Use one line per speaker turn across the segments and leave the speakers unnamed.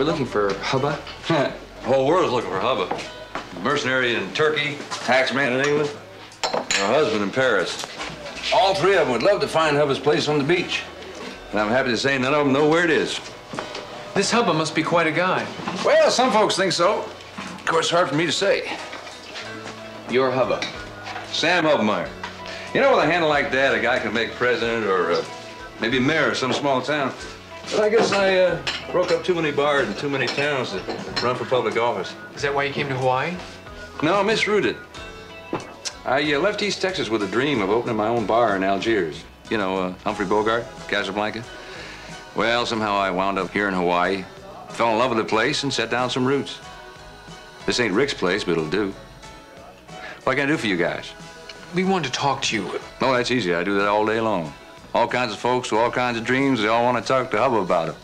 We're looking for Hubba.
The whole world's looking for Hubba. Mercenary in Turkey, taxman in England, her husband in Paris. All three of them would love to find Hubba's place on the beach. And I'm happy to say none of them know where it is.
This Hubba must be quite a guy.
Well, some folks think so. Of course, it's hard for me to say.
You're Hubba.
Sam Hubmeyer. You know, with a handle like that, a guy can make president or maybe mayor of some small town. But I guess I broke up too many bars and too many towns to run for public office.
Is that why you came to Hawaii?
No, I misrouted. I left East Texas with a dream of opening my own bar in Algiers. You know, Humphrey Bogart, Casablanca. Well, somehow I wound up here in Hawaii, fell in love with the place, and set down some roots. This ain't Rick's place, but it'll do. What can I do for you guys?
We wanted to talk to you.
Oh, that's easy. I do that all day long. All kinds of folks with all kinds of dreams, they all want to talk to Hubba about it.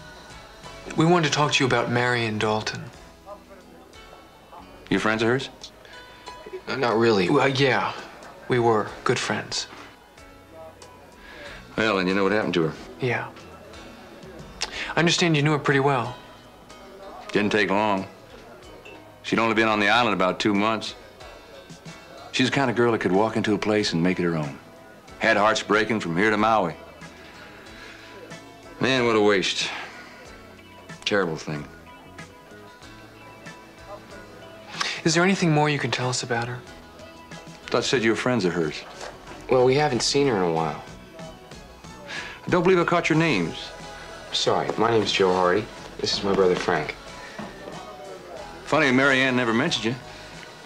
We wanted to talk to you about Marion Dalton.
You friends of hers?
Not really. Yeah, we were good friends.
Well, and you know what happened to her?
Yeah. I understand you knew her pretty well.
Didn't take long. She'd only been on the island about 2 months. She's the kind of girl that could walk into a place and make it her own. Had hearts breaking from here to Maui. Man, what a waste. Terrible thing.
Is there anything more you can tell us about her?
Thought you said you were friends of hers.
Well, we haven't seen her in a while.
I don't believe I caught your names.
Sorry, my name's Joe Hardy. This is my brother Frank.
Funny, Marianne never mentioned you.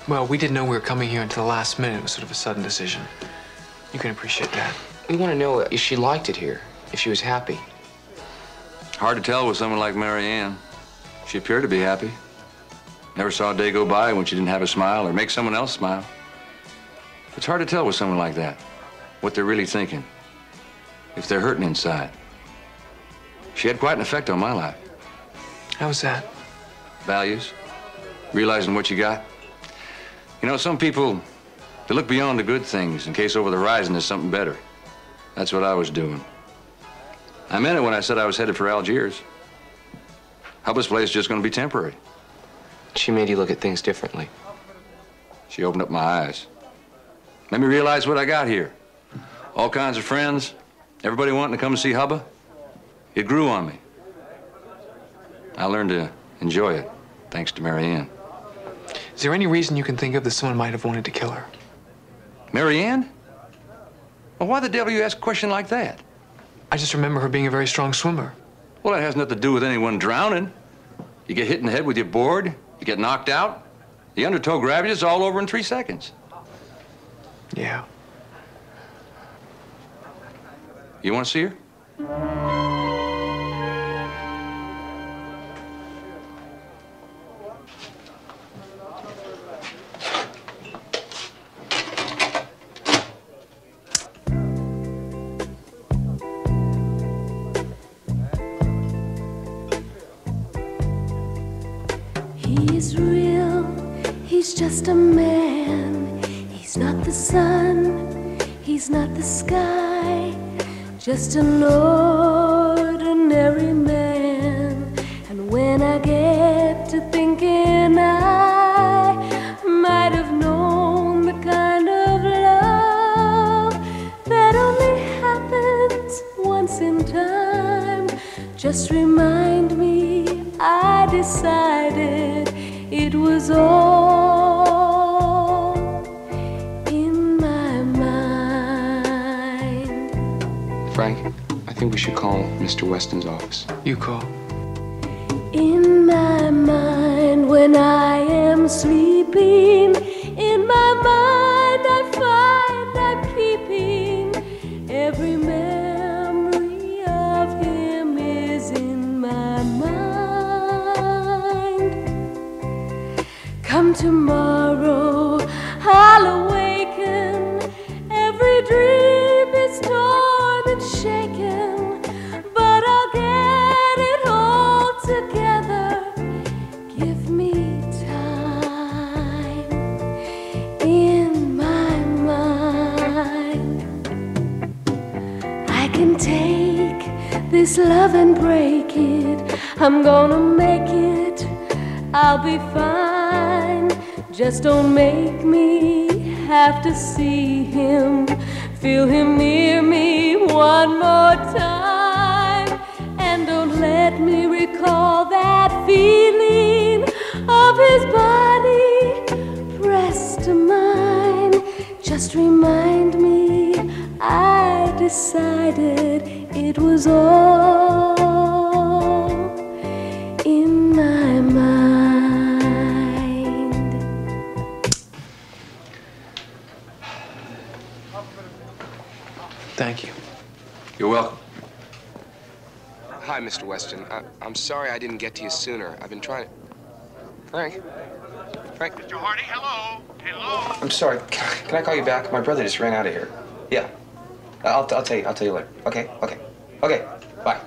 Well, we didn't know we were coming here until the last minute. It was sort of a sudden decision. You can appreciate that.
We want to know if she liked it here, if she was happy.
Hard to tell with someone like Marianne. She appeared to be happy. Never saw a day go by when she didn't have a smile or make someone else smile. It's hard to tell with someone like that what they're really thinking, if they're hurting inside. She had quite an effect on my life.
How was that?
Values, realizing what you got. You know, some people, they look beyond the good things in case over the horizon there's something better. That's what I was doing. I meant it when I said I was headed for Algiers. Hubba's place is just going to be temporary.
She made you look at things differently.
She opened up my eyes. Made me realize what I got here. All kinds of friends, everybody wanting to come see Hubba. It grew on me. I learned to enjoy it, thanks to Marianne.
Is there any reason you can think of that someone might have wanted to kill her?
Marianne? Well, why the devil you ask a question like that?
I just remember her being a very strong swimmer.
Well, that has nothing to do with anyone drowning. You get hit in the head with your board, you get knocked out, the undertow grabs you, it's all over in 3 seconds.
Yeah.
You want to see her?
He's real, he's just a man. He's not the sun, he's not the sky. Just an ordinary man. And when I get to thinking I might have known the kind of love that only happens once in time, just remind me I decided it was all in my mind.
Frank, I think we should call Mr. Weston's office.
You call.
In my mind, when I am sleeping, in my mind I find I'm keeping every memory of him is in my mind. Come tomorrow, I'll awaken. Every dream is torn and shaken, but I'll get it all together. Give me time. In my mind, I can take this love and break it. I'm gonna make it I'll be fine. Just don't make me have to see him, feel him near me one more time. And don't let me recall that feeling of his body pressed to mine. Just remind me I decided it was all in my mind.
Thank you.
You're welcome.
Hi, Mr. Weston. I'm sorry I didn't get to you sooner. I've been trying to... Frank? Frank?
Mr. Hardy, hello? Hello?
I'm sorry. Can I call you back? My brother just ran out of here. Yeah. I'll tell you later. Okay? Okay. Okay. Bye.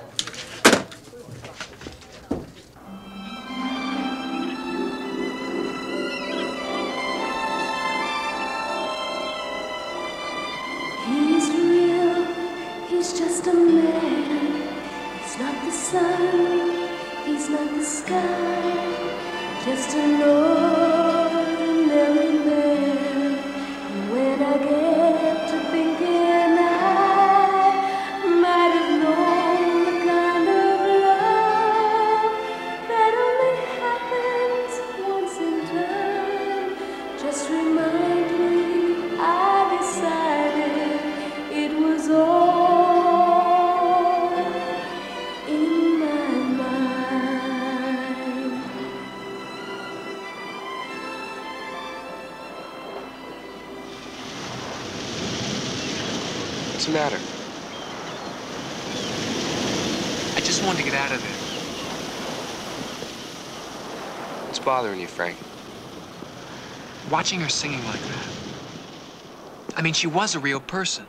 He's real, he's just a man. He's not the sun, he's not the sky, just an ordinary man. And when I get to thinking I might have known the kind of love that only happens once in time, just remind me I decided it was all in my mind.
What's the matter?
I just wanted to get out of there.
What's bothering you, Frank?
Watching her singing like that. I mean, she was a real person.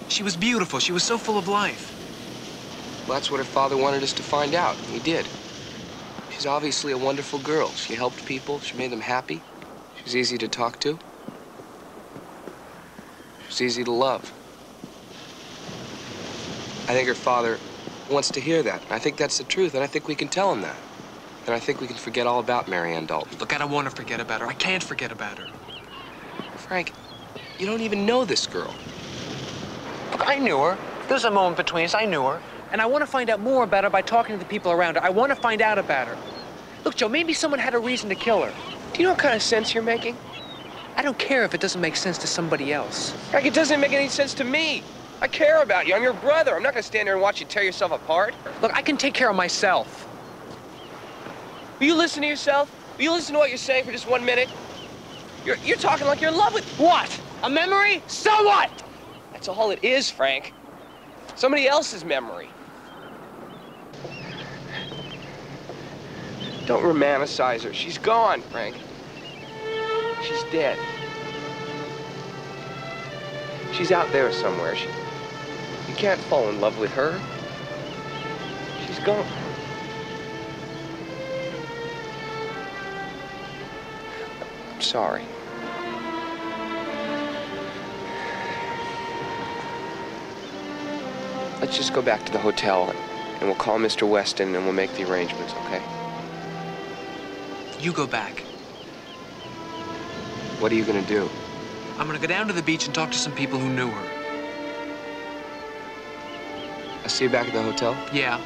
She was beautiful. She was so full of life.
Well, that's what her father wanted us to find out. And he did. She's obviously a wonderful girl. She helped people. She made them happy. She was easy to talk to. She was easy to love. I think her father wants to hear that. I think that's the truth, and I think we can tell him that. And I think we can forget all about Mary Ann Dalton.
Look, I don't want to forget about her. I can't forget about her.
Frank, you don't even know this girl.
Look, I knew her. There was a moment between us. I knew her. And I want to find out more about her by talking to the people around her. I want to find out about her. Look, Joe, maybe someone had a reason to kill her.
Do you know what kind of sense you're making?
I don't care if it doesn't make sense to somebody else.
Frank, it doesn't make any sense to me. I care about you. I'm your brother. I'm not going to stand there and watch you tear yourself apart.
Look, I can take care of myself.
Will you listen to yourself? Will you listen to what you're saying for just 1 minute? You're talking like you're in love with...
What? A memory? So what?
That's all it is, Frank. Somebody else's memory. Don't romanticize her. She's gone, Frank. She's dead. She's out there somewhere. You can't fall in love with her. She's gone. I'm sorry. Let's just go back to the hotel, and we'll call Mr. Weston, and we'll make the arrangements, okay?
You go back.
What are you gonna do?
I'm gonna go down to the beach and talk to some people who knew her.
I'll see you back at the hotel.
Yeah.